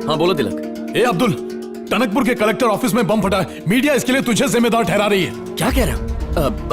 हाँ बोलो तिलक। ए अब्दुल, टनकपुर के कलेक्टर ऑफिस में बम फटा है। मीडिया इसके लिए तुझे जिम्मेदार ठहरा रही है। क्या कह रहे हो?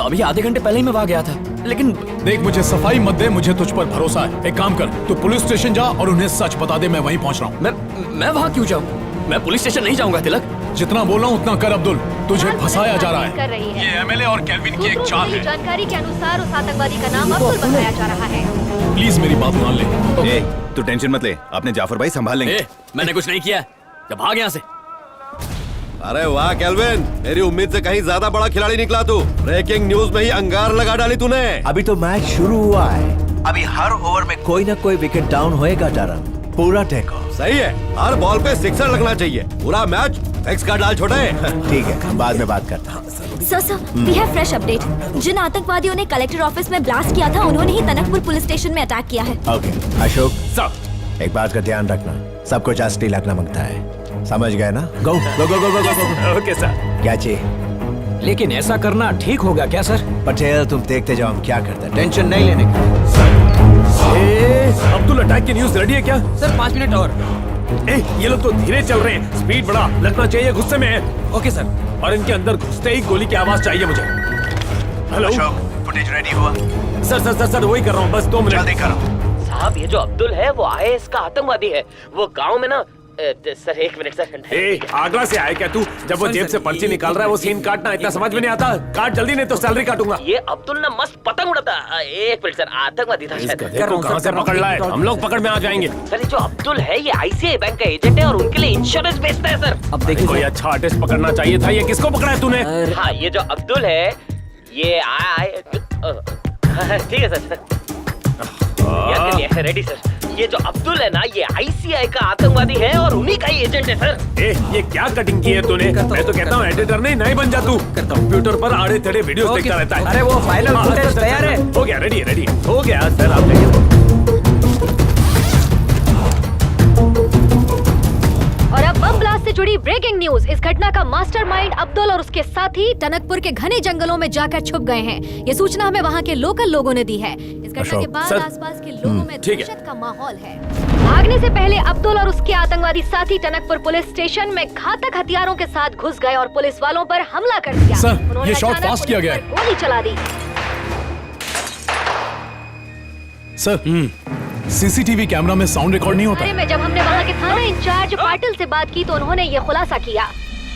अभी आधे घंटे पहले ही मैं वहां गया था, लेकिन देख, मुझे सफाई मत दे, मुझे तुझ पर भरोसा है। एक काम कर, तू पुलिस स्टेशन जा और उन्हें सच बता दे। मैं वहीं पहुंच रहा हूँ। मैं वहां क्यों जाऊँ? मैं पुलिस स्टेशन नहीं जाऊंगा तिलक। जितना बोल रहा हूँ उतना कर अब्दुल। तुझे फंसाया जा रहा कर रही है। ये एमएलए और केल्विन की एक चाल है। जानकारी के अनुसार उस आतंकवादी का नाम अब्दुल बताया जा रहा है। प्लीज मेरी बात मान ले। ए, तू टेंशन मत ले, अपने जाफर भाई संभाल लेंगे। मैंने कुछ नहीं किया, जब भाग यहाँ से। अरे वाह केल्विन, मेरी उम्मीद से कहीं ज्यादा बड़ा खिलाड़ी निकला तू। ब्रेकिंग न्यूज में ही अंगार लगा डाली तूने। अभी तो मैच शुरू हुआ है। अभी हर ओवर में कोई ना कोई विकेट डाउन होएगा टरन। पूरा टेक ऑफ। सही है, हर बॉल पे सिक्सर लगना चाहिए। पूरा मैच फिक्स कर डाल छोटे। ठीक है, बाद में बात करता हूँ। Sir, we have fresh update. जिन आतंकवादियों ने कलेक्टर ऑफिस में ब्लास्ट किया था, उन्होंने ही टनकपुर पुलिस स्टेशन में अटैक किया है। ओके अशोक, सर एक बात का ध्यान रखना, सबको चास्टी लगना मांगता है, समझ गए ना? Go go go go go go. Okay sir. क्या चाहिए? लेकिन ऐसा करना ठीक होगा क्या सर? पटेल, तुम देखते जाओ हम क्या करते हैं, टेंशन नहीं लेने का। अब्दुल, अटैक की न्यूज रेडी है क्या? सर 5 मिनट और। ये लोग तो धीरे चल रहे हैं, स्पीड बढ़ा, लगना चाहिए गुस्से में है। Okay sir. और इनके अंदर घुसते ही गोली की आवाज चाहिए मुझे। हेलो अशोक, फुटेज रेडी हुआ? सर वही कर रहा हूँ, बस 2 मिनट। जल्दी करो। साहब, ये जो अब्दुल है वो आईएएस का आतंकवादी है। वो गांव में ना सर 1 मिनट सर। आगरा से आया क्या तू? जब वो जेब से पर्ची निकाल रहा है, वो सीन काटना इतना समझ में नहीं आता। काट जल्दी, नहीं तो सैलरी काटूंगा। ये अब्दुल ना मस्त पतंग उड़ाता। 1 मिनट सर, आतंकवादी था शायद। कहाँ से पकड़ लाए? हम लोग पकड़ में आ जाएंगे। सर, ये जो अब्दुल है ये आईसीआई बैंक का एजेंट है और उनके लिए इंश्योरेंस बेचता है सर। अब देखिए कोई अच्छा आर्टिस्ट पकड़ना चाहिए था। ये किसको पकड़ा है तूने? हाँ, ये जो अब्दुल है ये ठीक है सर। Ready sir. ये जो अब्दुल है ना, ये आईसीआई का आतंकवादी है और उन्हीं का ही एजेंट है सर। ये क्या कटिंग की है तूने? मैं तो कहता हूँ एडिटर नहीं बन जा तू। कंप्यूटर पर आड़े टेढ़े वीडियोस देखता रहता है। अरे वो फाइनल फुटेज तैयार है। हो गया, रेडी हो गया सर। आप देखिए। और अब बम ब्लास्ट से जुड़ी ब्रेकिंग न्यूज। इस घटना का मास्टरमाइंड अब्दुल और उसके साथी टनकपुर के घने जंगलों में जाकर छुप गए हैं। ये सूचना हमें वहाँ के लोकल लोगों ने दी है। इस घटना के बाद आसपास के लोगों में दहशत का माहौल है। भागने से पहले अब्दुल और उसके आतंकवादी साथी टनकपुर पुलिस स्टेशन में घातक हथियारों के साथ घुस गए और पुलिस वालों पर हमला कर दिया। सर, ये शॉट फास्ट किया गया है। गोली चला दी। सर, सीसीटीवी कैमरा में साउंड रिकॉर्ड नहीं होता। बारे में जब हमने वहाँ के थाना इंचार्ज पाटिल से बात की तो उन्होंने ये खुलासा किया।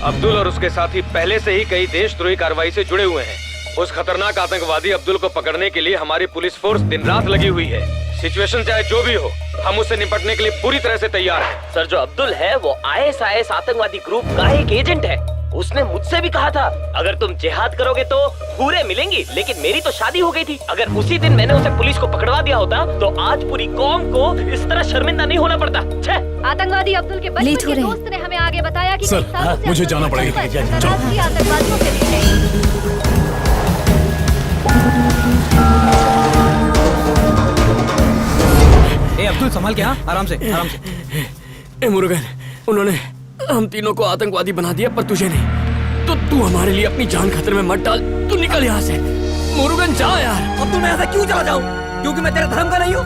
अब्दुल और उसके साथी पहले से ही कई देशद्रोही कार्रवाई से जुड़े हुए हैं। उस खतरनाक आतंकवादी अब्दुल को पकड़ने के लिए हमारी पुलिस फोर्स दिन रात लगी हुई है। सिचुएशन चाहे जो भी हो, हम उससे निपटने के लिए पूरी तरह से तैयार हैं। सर, जो अब्दुल है वो आईएसआईएस आतंकवादी ग्रुप का एक एजेंट है। उसने मुझसे भी कहा था अगर तुम जिहाद करोगे तो पूरे मिलेंगी, लेकिन मेरी तो शादी हो गई थी। अगर उसी दिन मैंने उसे पुलिस को पकड़वा दिया होता तो आज पूरी कौम को इस तरह शर्मिंदा नहीं होना पड़ता। आतंकवादी अब्दुल के बचपन के दोस्त ने हमें आगे बताया कि सर, मुझे जाना पड़ेगा। अंतर्राष्ट्रीय आतंकवादियों के लिए अब्दुल संभाल के। हाँ, आराम से। मुरुगन, उन्होंने हम तीनों को आतंकवादी बना दिया, पर तुझे नहीं। तो तू हमारे लिए अपनी जान खतरे में मत डाल। तू निकल यहाँ से। मुरुगन, जा यार। अब मैं ऐसा क्यों चला जाऊँ? क्योंकि मैं तेरे धर्म का नहीं हूँ?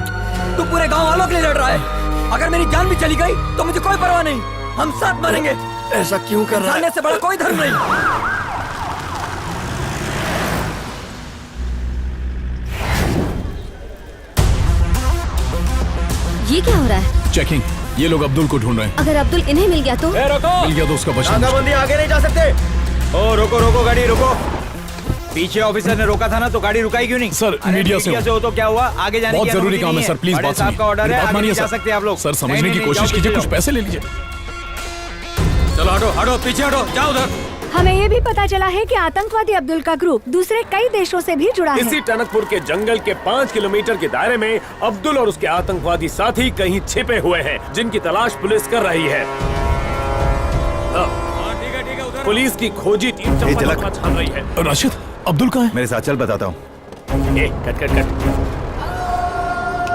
तू पूरे गांव वालों के लिए लड़ रहा है। अगर मेरी जान भी चली गई तो मुझे कोई परवाह नहीं, हम साथ मरेंगे। ऐसा क्यों कर रहा है? से बड़ा कोई धर्म नहीं। ये क्या हो रहा है? चेकिंग, ये लोग अब्दुल को ढूंढ रहे हैं। अगर अब्दुल इन्हें मिल गया तो? मिल गया तो उसका बचना। नाकाबंदी, आगे नहीं जा सकते। ओ रोको गाड़ी रोको। पीछे ऑफिसर ने रोका था ना, तो गाड़ी रुकाई क्यों नहीं? सर, मीडिया से हो तो क्या हुआ? आगे जाने बहुत जरूरी काम है सर, प्लीज बात साहब का ऑर्डर है, आगे नहीं जा सर। सकते आप लोग। सर, समझने की कोशिश कीजिए, कुछ पैसे ले लीजिए। चलो हटो, पीछे हटो, जाओ उधर। हमें ये भी पता चला है कि आतंकवादी अब्दुल का ग्रुप दूसरे कई देशों से भी जुड़ा है। इसी टनकपुर के जंगल के 5 किलोमीटर के दायरे में अब्दुल और उसके आतंकवादी साथी कहीं छिपे हुए हैं, जिनकी तलाश पुलिस कर रही है। ठीक है, पुलिस की खोजी टीम चंपा छान रही है। राशिद, अब्दुल कहाँ है? मेरे साथ चल, बताता हूँ। कट।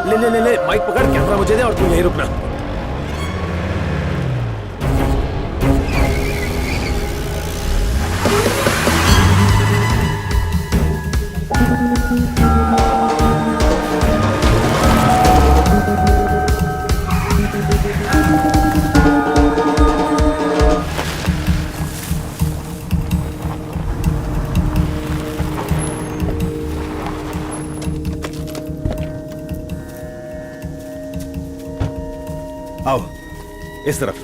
ले माइक पकड़, कैमरा मुझे दे और तू यहीं रुकना। आओ इस तरफ।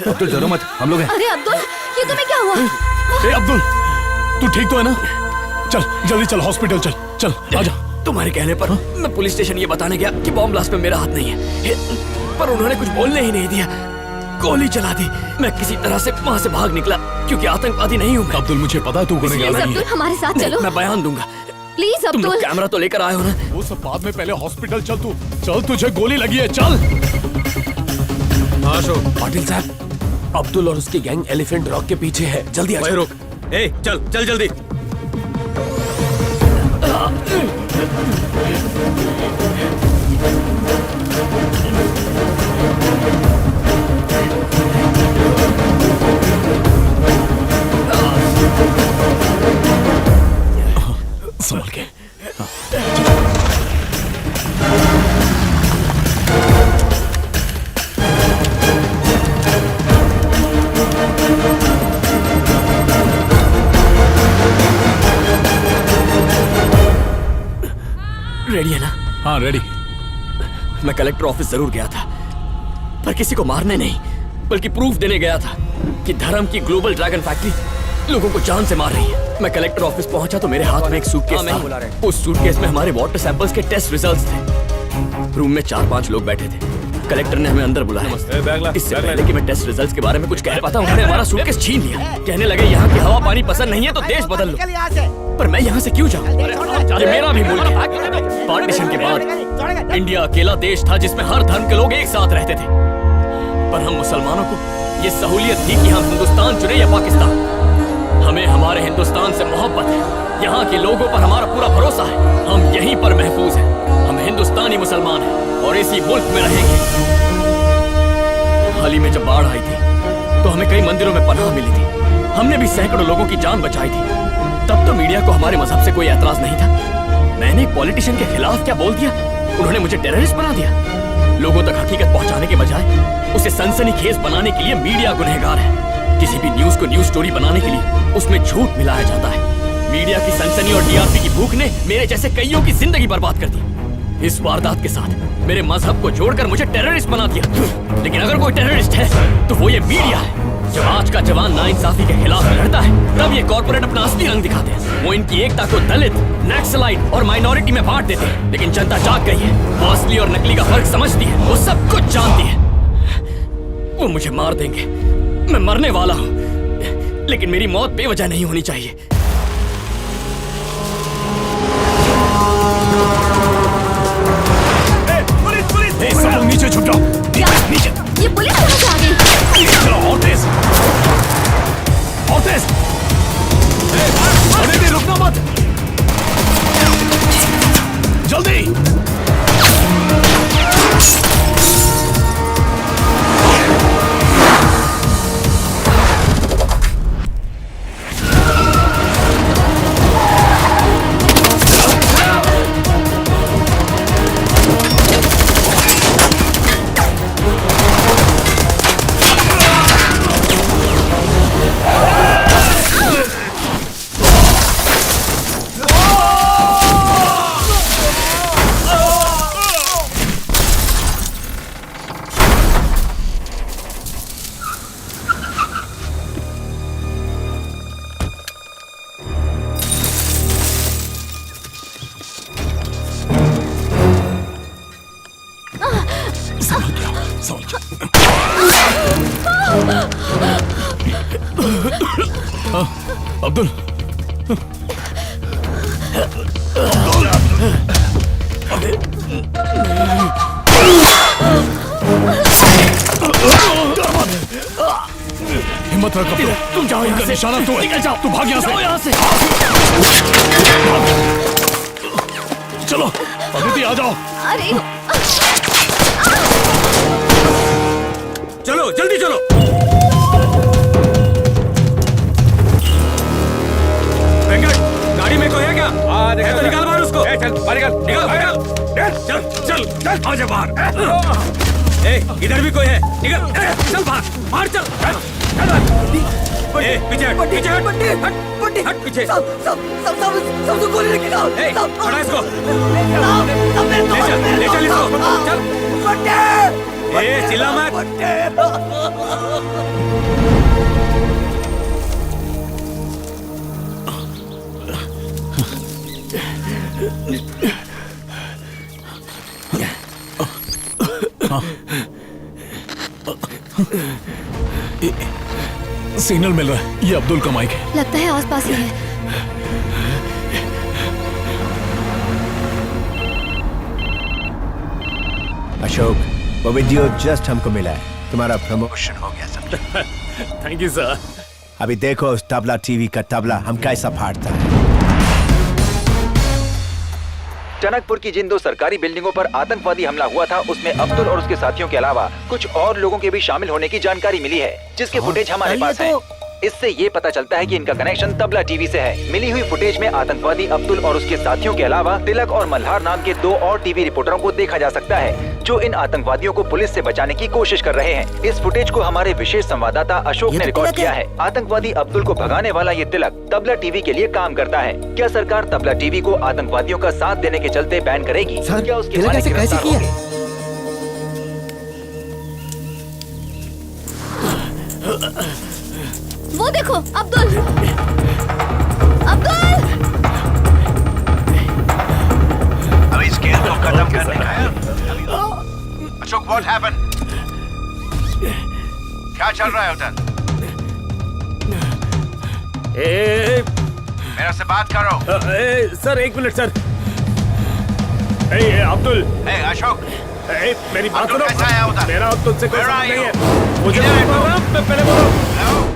अब्दुल डरो मत, हम लोग हैं। अरे अब्दुल, ये तुम्हें क्या हुआ? ए अब्दुल, तू ठीक तो है ना? चल जल्दी चल, हॉस्पिटल चल, चल आजा। तुम्हारे कहने पर मैं पुलिस स्टेशन ये बताने गया कि बॉम्ब ब्लास्ट में मेरा हाथ नहीं है, पर उन्होंने कुछ बोलने ही नहीं दिया, गोली चला दी। मैं किसी तरह से वहाँ से भाग निकला क्योंकि आतंकवादी नहीं हूँ मैं। अब्दुल मुझे पता तू गुनहगार नहीं अब्दुल है। हमारे साथ चलो। मैं बयान दूंगा। प्लीज तुम लोग अब्दुल। कैमरा तो लेकर आए हो ना? वो सब बाद में, पहले हॉस्पिटल चल तू। चल, तुझे गोली लगी है, चल। पाटिल साहब, अब्दुल और उसकी गैंग एलिफेंट रॉक के पीछे है, जल्दी आ। रुक, ए चल चल जल्दी। संभल के। रेडी है ना? हाँ रेडी। मैं कलेक्टर ऑफिस जरूर गया था, पर किसी को मारने नहीं बल्कि प्रूफ देने गया था कि धर्म की ग्लोबल ड्रैगन फैक्ट्री लोगों को जान से मार रही है। मैं कलेक्टर ऑफिस पहुंचा तो मेरे हाथ में एक सूटकेस था। उस सूटकेस में हमारे वाटर सैंपल्स के टेस्ट रिजल्ट्स थे। रूम में 4-5 लोग बैठे थे। कलेक्टर ने हमें अंदर बुलाया। इससे पहले कि मैं टेस्ट रिजल्ट्स के बारे में कुछ कह पाता, उन्होंने हमारा सूटकेस छीन लिया। कहने लगे यहाँ की हवा पानी पसंद नहीं है तो देश बदल लो। पर मैं यहाँ से क्यों जाऊँ? ये मेरा भी मुल्क है। पार्टीशन के बाद इंडिया अकेला देश था जिसमें हर धर्म के लोग एक साथ रहते थे, पर हम मुसलमानों को ये सहूलियत थी कि हम हिंदुस्तान चुने या पाकिस्तान। हमें हमारे हिंदुस्तान से मोहब्बत है, यहाँ के लोगों पर हमारा पूरा भरोसा है। हम यहीं पर महफूज हैं। हम हिंदुस्तानी मुसलमान हैं और इसी मुल्क में रहेंगे। हाल ही में जब बाढ़ आई थी तो हमें कई मंदिरों में पनाह मिली थी। हमने भी सैकड़ों लोगों की जान बचाई थी। तब तो मीडिया को हमारे मजहब से कोई एतराज नहीं था। मैंने एक पॉलिटिशियन के खिलाफ क्या बोल दिया, उन्होंने मुझे टेररिस्ट बना दिया। लोगों तक हकीकत पहुंचाने के बजाय उसे सनसनीखेज बनाने के लिए मीडिया गुनहगार है। किसी भी न्यूज को न्यूज स्टोरी बनाने के लिए उसमें झूठ मिलाया जाता है। मीडिया की सनसनी और टीआरपी की भूख ने मेरे जैसे कईयों की जिंदगी बर्बाद कर दी। इस वारदात के साथ मेरे मजहब को जोड़कर मुझे टेररिस्ट बना दिया। लेकिन अगर कोई टेररिस्ट है तो वो ये मीडिया है। जब आज का जवान नाइंसाफी के खिलाफ लड़ता है तब ये कॉर्पोरेट अपना असली रंग दिखाते हैं। वो इनकी एकता को दलित, नक्सलाइट और माइनॉरिटी में बांट देते हैं। लेकिन जनता जाग गई है, वो असली और नकली का फर्क समझती है, वो सब कुछ जानती है। वो मुझे मार देंगे, मैं मरने वाला हूँ, लेकिन मेरी मौत बेवजह नहीं होनी चाहिए। सब लोग नीचे छुप जाओ। नीचे। ये पुलिस कहाँ से आ गई? चलो और तेज, और तेज। अरे नहीं, रुकना मत, जल्दी। अब्दुल, हिम्मत रख अब्दुल। तुम जाओ यहाँ से। निशाना तो निकल जाओ। तू भाग यहाँ से। यहाँ से। चलो अदिति आ जाओ। अरे चलो जल्दी चलो। वेंकट, गाड़ी में कोई है क्या? है तो निकाल बाहर उसको। चल बाहर निकाल, निकाल। चल चल चल, आ जा बाहर। इधर भी कोई है, निकल। चल बाहर, बाहर चल। चल पीछे हट, पीछे हट। बंटी हट पीछे। सब गोली लेके जाओ। ए, छोड़ा इसको। ले चल इसको। चल। बंटी ए, चिल्ला मत। सिग्नल मिल रहा है, ये अब्दुल का माइक है। लगता है आसपास ही है। अशोक, वो वीडियो जस्ट हमको मिला है, तुम्हारा प्रमोशन हो गया समझो। Thank you sir. अभी देखो उस तबला टीवी का तबला हम कैसा फाड़ता है। टनकपुर की जिन 2 सरकारी बिल्डिंगों पर आतंकवादी हमला हुआ था, उसमें अब्दुल और उसके साथियों के अलावा कुछ और लोगों के भी शामिल होने की जानकारी मिली है, जिसके फुटेज हमारे पास है। इससे ये पता चलता है कि इनका कनेक्शन तबला टीवी से है। मिली हुई फुटेज में आतंकवादी अब्दुल और उसके साथियों के अलावा तिलक और मल्हार नाम के 2 और टीवी रिपोर्टरों को देखा जा सकता है, जो इन आतंकवादियों को पुलिस से बचाने की कोशिश कर रहे हैं। इस फुटेज को हमारे विशेष संवाददाता अशोक ने रिकॉर्ड किया है। आतंकवादी अब्दुल को भगाने वाला ये तिलक तबला टीवी के लिए काम करता है। क्या सरकार तबला टीवी को आतंकवादियों का साथ देने के चलते बैन करेगी? क्या उसके मालिक गिरफ्तार होंगे? वो देखो अब्दुल। अब्दुल अब इस खेल को खत्म करने का है। Ashok, what happened? क्या चल रहा है उधर? मेरा से बात करो। Sir 1 minute sir. Abdul. Ashok, मेरी बात सुनो। कैसा है उधर? मेरा तुझसे कोई Where संबंध are नहीं you? है। मुझे मैं पहले बोलो।